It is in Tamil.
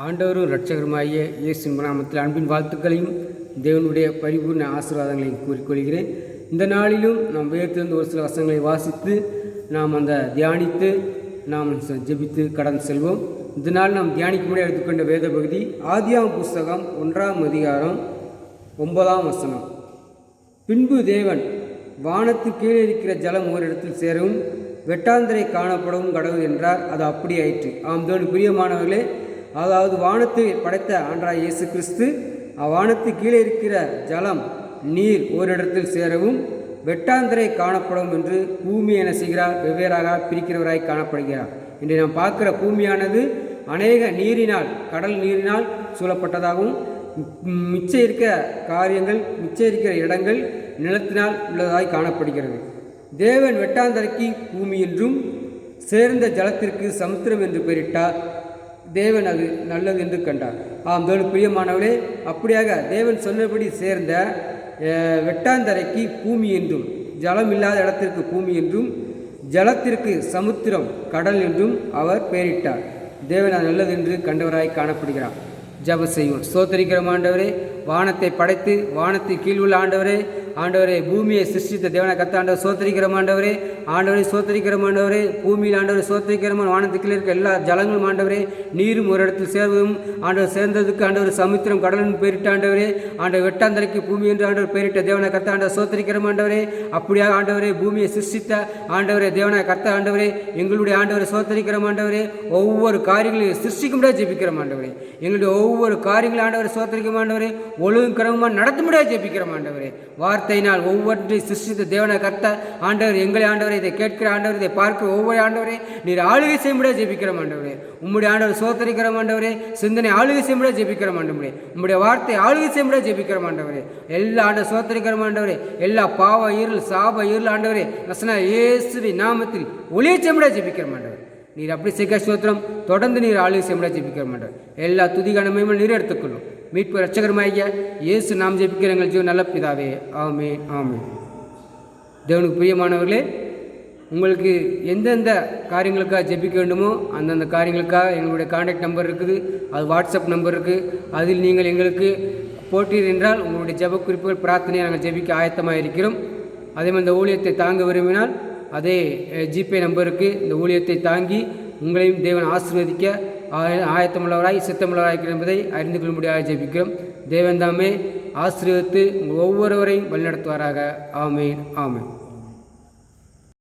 ஆண்டவரும் இரட்சகருமாகிய இயேசுவின் நாமத்தில் அன்பின் வாழ்த்துக்களையும் தேவனுடைய பரிபூர்ண ஆசீர்வாதங்களையும் கூறிக்கொள்கிறேன். இந்த நாளிலும் நாம் வேதத்திலிருந்து ஒரு சில வசனங்களை வாசித்து நாம் தியானித்து நாம் ஜெபித்து கடந்து செல்வோம். இந்த நாள் நாம் தியானிக்க முடிய எடுத்துக்கொண்ட வேத பகுதி ஆதியாகமம் புஸ்தகம் 1ஆம் அதிகாரம் 9ஆம் வசனம். பின்பு தேவன் வானத்து கீழே இருக்கிற ஜலம் ஓரிடத்தில் சேரவும் வெட்டாந்தரை காணப்படவும் கடவுள் என்றார். அது அப்படி ஆயிற்று. தேவனுக்கு பிரியமானவர்களே, அதாவது வானத்தை படைத்த ஆண்டவராகிய இயேசு கிறிஸ்து வானத்து கீழே இருக்கிற ஜலம் நீர் ஓரிடத்தில் சேரவும் வெட்டாந்தரை காணப்படும் என்று பூமியை என்ன செய்கிறார்? வெவ்வேறாக பிரிக்கிறவராய் காணப்படுகிறார். இன்று நாம் பார்க்கிற பூமியானது அநேக நீரினால், கடல் நீரினால் சூழப்பட்டதாகவும் மிச்சம் இருக்கிற காரியங்கள், மிச்சம் இருக்கிற இடங்கள் நிலத்தினால் உள்ளதாய் காணப்படுகிறது. தேவன் வெட்டாந்தரைக்கு பூமி என்றும் சேர்ந்த ஜலத்திற்கு சமுத்திரம் என்று பெயரிட்டார். தேவன் அது நல்லது என்று கண்டார். தேவனுக்கு பிரியமானவர்களே, அப்படியாக தேவன் சொன்னபடி சேர்ந்த வெட்டாந்தரைக்கு பூமி என்றும், ஜலம் இல்லாத இடத்திற்கு பூமி என்றும், ஜலத்திற்கு சமுத்திரம், கடல் என்றும் அவர் பெயரிட்டார். தேவன் அது நல்லது என்று கண்டவராய் காணப்படுகிறார். ஜெபம் செய்வோம். ஸ்தோத்திரிக்கிற ஆண்டவரே, வானத்தை படைத்து வானத்தை கீழ் உள்ள ஆண்டவரே, ஆண்டவரே பூமியை சிருஷ்டித்த தேவனை கத்த ஆண்டவர் சோத்தரிக்கிற ஆண்டவரே, ஆண்டவரை சோத்தரிக்கிற ஆண்டவரே, பூமியில் ஆண்டவரை சோத்தரிக்கிறமான வானத்துக்கு இருக்க எல்லா ஜலங்களும் ஆண்டவரே, நீரும் ஒரு இடத்தில் சேர்வதும் ஆண்டவர் சேர்ந்ததுக்கு ஆண்டவர் சமுத்திரம் கடலும் பெயரிட்ட ஆண்டவரே, ஆண்டவர் வெட்டாந்தரைக்கு பூமி என்று ஆண்டவர் பெயரிட்ட தேவனை கத்த ஆண்டவர் சோத்தரிக்கிற ஆண்டவரே, அப்படியாக ஆண்டவரே பூமியை சிருஷ்டித்த ஆண்டவரே தேவனை கத்த ஆண்டவரே, எங்களுடைய ஆண்டவரை சோத்தரிக்கிற ஆண்டவரே, ஒவ்வொரு காரியங்களையும் சிருஷ்டிக்க முடியாது ஜெபிக்கிற ஆண்டவரே, எங்களுடைய ஒவ்வொரு காரியங்களும் ஆண்டவரை சோத்தரிக்க ஆண்டவரே, ஒழுங்கு கிரமமாக நடத்த முடியாது ஜெபிக்கிற ஆண்டவரே, வார்த்தையினால் ஒவ்வொன்றை சிருஷ்டித்த தேவனை கர்த்த ஆண்டவர், எங்களை ஆண்டவரை இதை கேட்கிற ஆண்டவர், இதை பார்க்கிற ஒவ்வொரு ஆண்டவரே நீர் ஆளுகை செய்ய முடியாது ஜெபிக்கிற ஆண்டவரே, உம்முடைய ஆண்டவர் சோத்தரிக்கிற ஆண்டவரே, சிந்தனை ஆளுகை செய்ய முடியாது ஜெபிக்கிற ஆண்டவரே, உம்முடைய வார்த்தை ஆளுகை செய்ய முடியாது ஜெபிக்கிற ஆண்டவரே, எல்லா ஆண்டவர் சோத்தரிக்கிற ஆண்டவரே, எல்லா பாவ இருள் சாப இருள் ஆண்டவரே நசனா இயேசுவின் நாமத்தில் ஒளியை செய்ய முடியாது ஜெபிக்கிற ஆண்டவர், நீர் அப்படி செய்ய ஸ்தோத்திரம். தொடர்ந்து நீர் ஆளுகை செய்ய முடியாது ஜெபிக்கிற ஆண்டவர், எல்லா துதிகனமையும் நீர் எடுத்துக்கொள்ளும். மீட்பு இரட்சகருமாகிய இயேசு நாம் ஜெபிக்கிற எங்கள் ஜீவன் நல்ல பிதாவே, ஆமென் ஆமென். தேவனுக்கு பிரியமானவர்களே, உங்களுக்கு எந்தெந்த காரியங்களுக்காக ஜெபிக்க வேண்டுமோ அந்தந்த காரியங்களுக்காக எங்களுடைய கான்டாக்ட் நம்பர் இருக்குது, அது வாட்ஸ்அப் நம்பர் இருக்குது. அதில் நீங்கள் எங்களுக்கு போட்டீர் என்றால் உங்களுடைய ஜெப குறிப்புகள் பிரார்த்தனையை நாங்கள் ஜெபிக்க ஆயத்தமாக இருக்கிறோம். அதேமாதிரி இந்த ஊழியத்தை தாங்க விரும்பினால் அதே ஜிபே நம்பருக்கு இந்த ஊழியத்தை தாங்கி உங்களையும் தேவன் ஆசீர்வதிக்க ஆயத்தமுள்ளவராய் சித்தமுள்ளவராய் என்பதை அறிந்து கொள்ளும்படியாக ஜெபிக்கிறோம். தேவன் தாமே ஆசீர்வதித்து உங்கள் ஒவ்வொருவரையும் வழிநடத்துவாராக. ஆமென் ஆமென்.